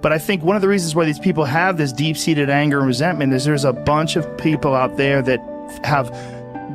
But I think one of the reasons why these people have this deep-seated anger and resentment is there's a bunch of people out there that have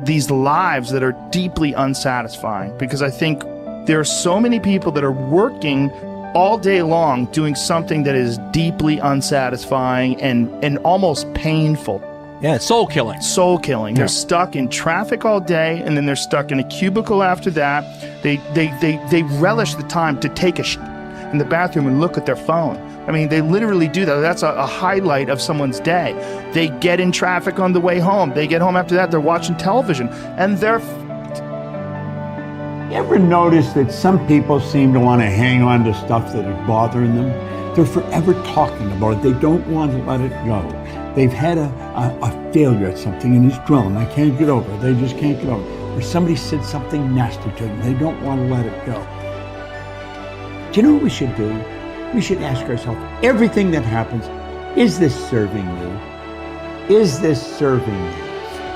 these lives that are deeply unsatisfying, because I think there are so many people that are working all day long doing something that is deeply unsatisfying and almost painful. Yeah, it's soul killing. Soul killing. Yeah. They're stuck in traffic all day, and then they're stuck in a cubicle after that. They relish the time to take a in the bathroom and look at their phone. I mean, they literally do that. That's a highlight of someone's day. They get in traffic on the way home. They get home after that, they're watching television, and they're... You ever notice that some people seem to want to hang on to stuff that is bothering them? They're forever talking about it. They don't want to let it go. They've had a failure at something and it's grown. They can't get over it. They just can't get over it. Or somebody said something nasty to them. They don't want to let it go. Do you know what we should do? We should ask ourselves, everything that happens, is this serving you? Is this serving you?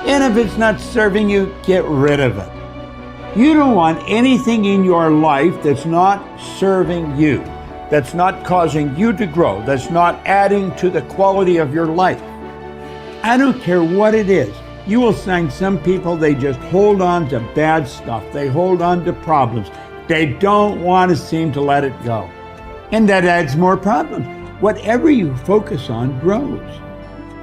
And if it's not serving you, get rid of it. You don't want anything in your life that's not serving you, that's not causing you to grow, that's not adding to the quality of your life. I don't care what it is. You will find some people, they just hold on to bad stuff. They hold on to problems. They don't want to seem to let it go. And that adds more problems. Whatever you focus on grows.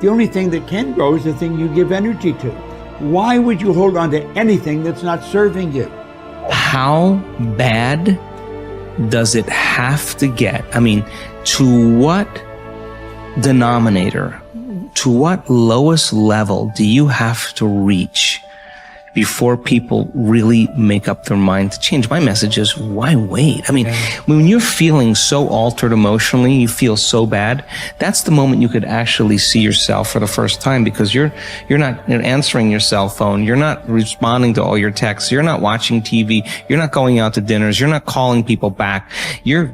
The only thing that can grow is the thing you give energy to. Why would you hold on to anything that's not serving you? How bad does it have to get? I mean, to what denominator, to what lowest level do you have to reach before people really make up their mind to change? My message is, why wait? I mean, when you're feeling so altered emotionally, you feel so bad, that's the moment you could actually see yourself for the first time, because you're not answering your cell phone, you're not responding to all your texts, you're not watching TV, you're not going out to dinners, you're not calling people back.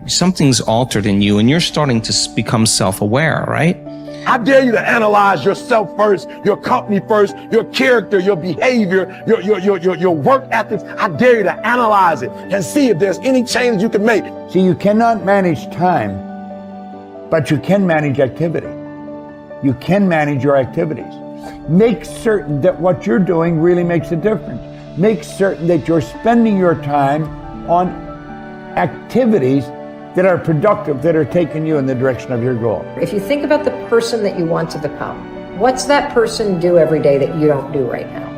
Something's altered in you, and you're starting to become self-aware, right? I dare you to analyze yourself first, your company first, your character, your behavior, your work ethics. I dare you to analyze it and see if there's any change you can make. See, you cannot manage time, but you can manage activity. You can manage your activities. Make certain that what you're doing really makes a difference. Make certain that you're spending your time on activities that are productive, that are taking you in the direction of your goal. If you think about the person that you want to become, what's that person do every day that you don't do right now?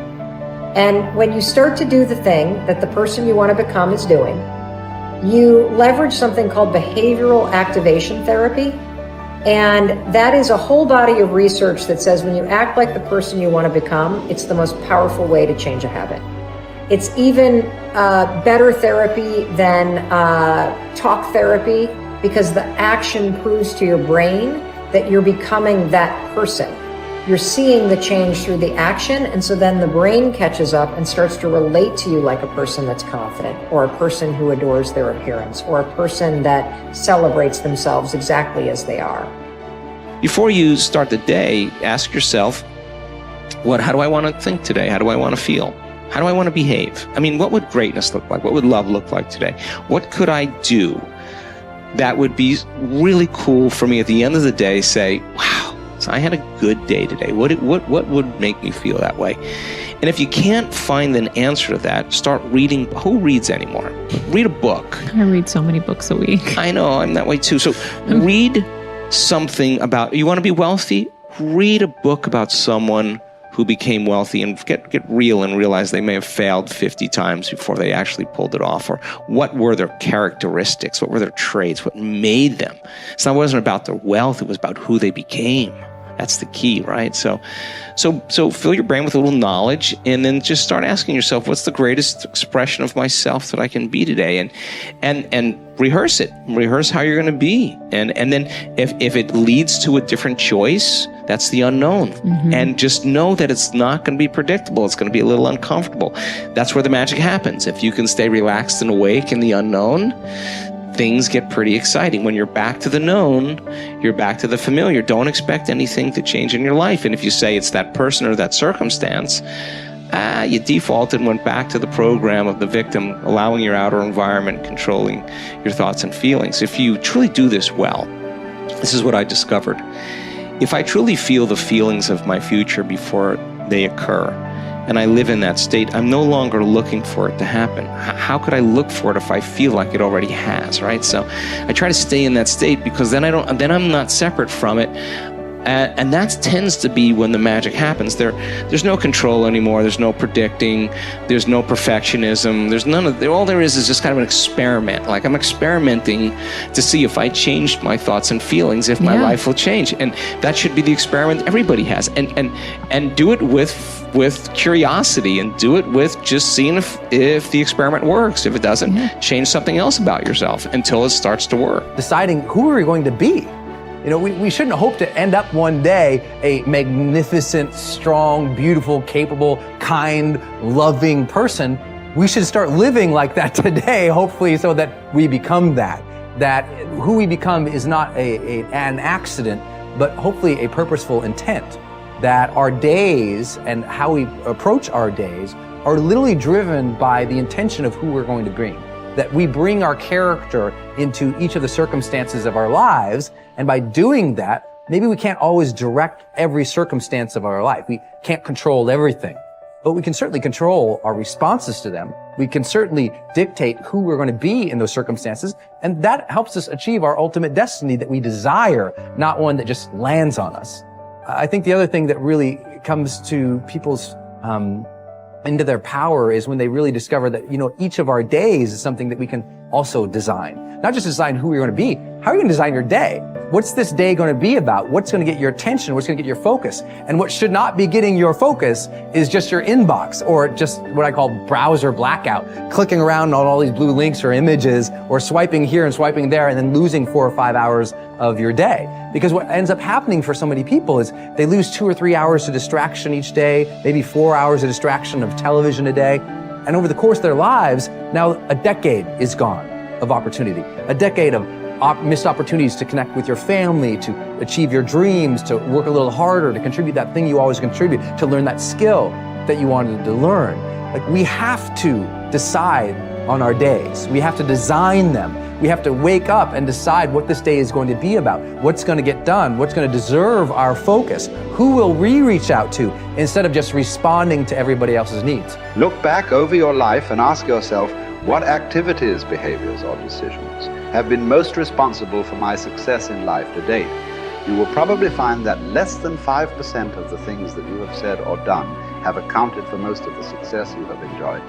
And when you start to do the thing that the person you want to become is doing, you leverage something called behavioral activation therapy. And that is a whole body of research that says when you act like the person you want to become, it's the most powerful way to change a habit. It's even better therapy than talk therapy, because the action proves to your brain that you're becoming that person. You're seeing the change through the action, and so then the brain catches up and starts to relate to you like a person that's confident, or a person who adores their appearance, or a person that celebrates themselves exactly as they are. Before you start the day, ask yourself, how do I want to think today? How do I want to feel? How do I want to behave? I mean, what would greatness look like? What would love look like today? What could I do that would be really cool for me at the end of the day? Say, wow, so I had a good day today. What would make me feel that way? And if you can't find an answer to that, start reading. Who reads anymore? Read a book. I read so many books a week. I know, I'm that way too. So read something about, you want to be wealthy? Read a book about someone who became wealthy, and get real and realize they may have failed 50 times before they actually pulled it off. Or what were their characteristics? What were their traits? What made them? So it wasn't about their wealth, it was about who they became. That's the key, right? So fill your brain with a little knowledge, and then just start asking yourself, what's the greatest expression of myself that I can be today? And rehearse it. Rehearse how you're going to be. And then if it leads to a different choice, that's the unknown. Mm-hmm. And just know that it's not going to be predictable. It's going to be a little uncomfortable. That's where the magic happens. If you can stay relaxed and awake in the unknown, things get pretty exciting. When you're back to the known, you're back to the familiar. Don't expect anything to change in your life. And if you say it's that person or that circumstance, you defaulted and went back to the program of the victim, allowing your outer environment controlling your thoughts and feelings. If you truly do this well, This is what I discovered. If I truly feel the feelings of my future before they occur, and I live in that state, I'm no longer looking for it to happen. How could I look for it if I feel like it already has, right? So I try to stay in that state, because then I'm not separate from it. And that tends to be when the magic happens. There's no control anymore. There's no predicting. There's no perfectionism. There's none of. All there is just kind of an experiment. Like, I'm experimenting to see if I changed my thoughts and feelings, if my life will change. And that should be the experiment everybody has. And do it with curiosity, and do it with just seeing if the experiment works. If it doesn't, change something else about yourself until it starts to work. Deciding who are we going to be. You know, we shouldn't hope to end up one day a magnificent, strong, beautiful, capable, kind, loving person. We should start living like that today, hopefully, so that we become that. That who we become is not an accident, but hopefully a purposeful intent. That our days and how we approach our days are literally driven by the intention of who we're going to bring. That we bring our character into each of the circumstances of our lives, and by doing that, maybe we can't always direct every circumstance of our life. We can't control everything, but we can certainly control our responses to them. We can certainly dictate who we're going to be in those circumstances, and that helps us achieve our ultimate destiny that we desire, not one that just lands on us. I think the other thing that really comes to people's into their power is when they really discover that, you know, each of our days is something that we can also design. Not just design who we're going to be. How are you going to design your day? What's this day going to be about? What's going to get your attention? What's going to get your focus? And what should not be getting your focus is just your inbox, or just what I call browser blackout, clicking around on all these blue links or images, or swiping here and swiping there, and then losing 4 or 5 hours of your day. Because what ends up happening for so many people is they lose 2 or 3 hours to distraction each day, maybe 4 hours of distraction of television a day. And over the course of their lives, now a decade is gone of opportunity, a decade of missed opportunities to connect with your family, to achieve your dreams, to work a little harder, to contribute that thing you always contribute, to learn that skill that you wanted to learn. Like, we have to decide on our days. We have to design them. We have to wake up and decide what this day is going to be about, what's going to get done, what's going to deserve our focus, who will we reach out to, instead of just responding to everybody else's needs. Look back over your life and ask yourself, what activities, behaviors, or decisions have been most responsible for my success in life to date? You will probably find that less than 5% of the things that you have said or done have accounted for most of the success you have enjoyed.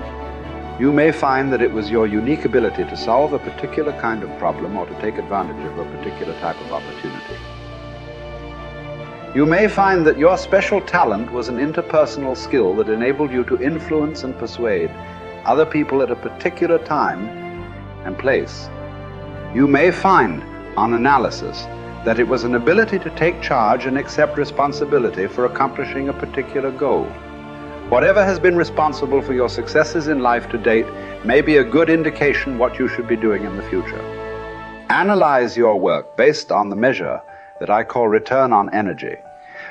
You may find that it was your unique ability to solve a particular kind of problem or to take advantage of a particular type of opportunity. You may find that your special talent was an interpersonal skill that enabled you to influence and persuade other people at a particular time and place. You may find, on analysis, that it was an ability to take charge and accept responsibility for accomplishing a particular goal. Whatever has been responsible for your successes in life to date may be a good indication what you should be doing in the future. Analyze your work based on the measure that I call return on energy.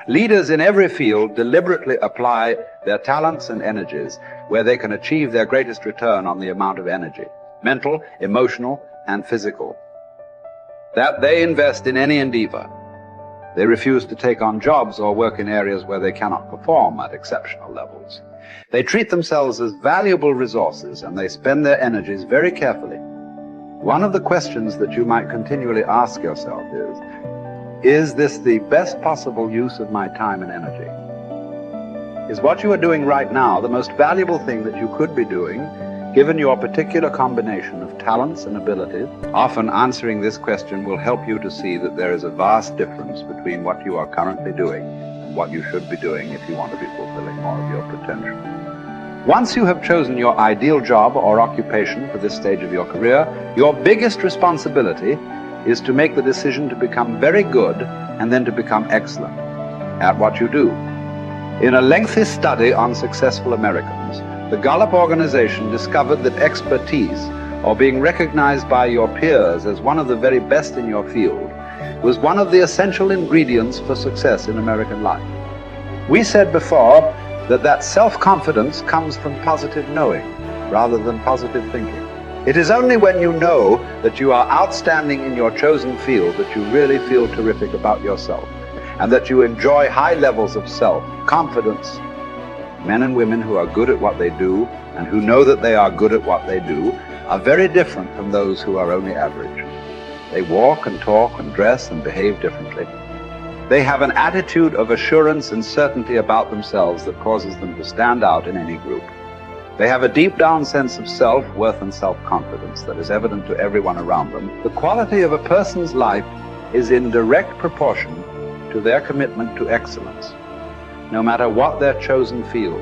Leaders in every field deliberately apply their talents and energies where they can achieve their greatest return on the amount of energy, mental, emotional, and physical, that they invest in any endeavor. They refuse to take on jobs or work in areas where they cannot perform at exceptional levels. They treat themselves as valuable resources, and they spend their energies very carefully. One of the questions that you might continually ask yourself is this the best possible use of my time and energy? Is what you are doing right now the most valuable thing that you could be doing, given your particular combination of talents and abilities? Often answering this question will help you to see that there is a vast difference between what you are currently doing and what you should be doing if you want to be fulfilling more of your potential. Once you have chosen your ideal job or occupation for this stage of your career, your biggest responsibility is to make the decision to become very good and then to become excellent at what you do. In a lengthy study on successful Americans, the Gallup organization discovered that expertise, or being recognized by your peers as one of the very best in your field, was one of the essential ingredients for success in American life. We said before that self-confidence comes from positive knowing rather than positive thinking. It is only when you know that you are outstanding in your chosen field that you really feel terrific about yourself, and that you enjoy high levels of self-confidence. Men and women who are good at what they do and who know that they are good at what they do are very different from those who are only average. They walk and talk and dress and behave differently. They have an attitude of assurance and certainty about themselves that causes them to stand out in any group. They have a deep down sense of self-worth and self-confidence that is evident to everyone around them. The quality of a person's life is in direct proportion to their commitment to excellence, no matter what their chosen field.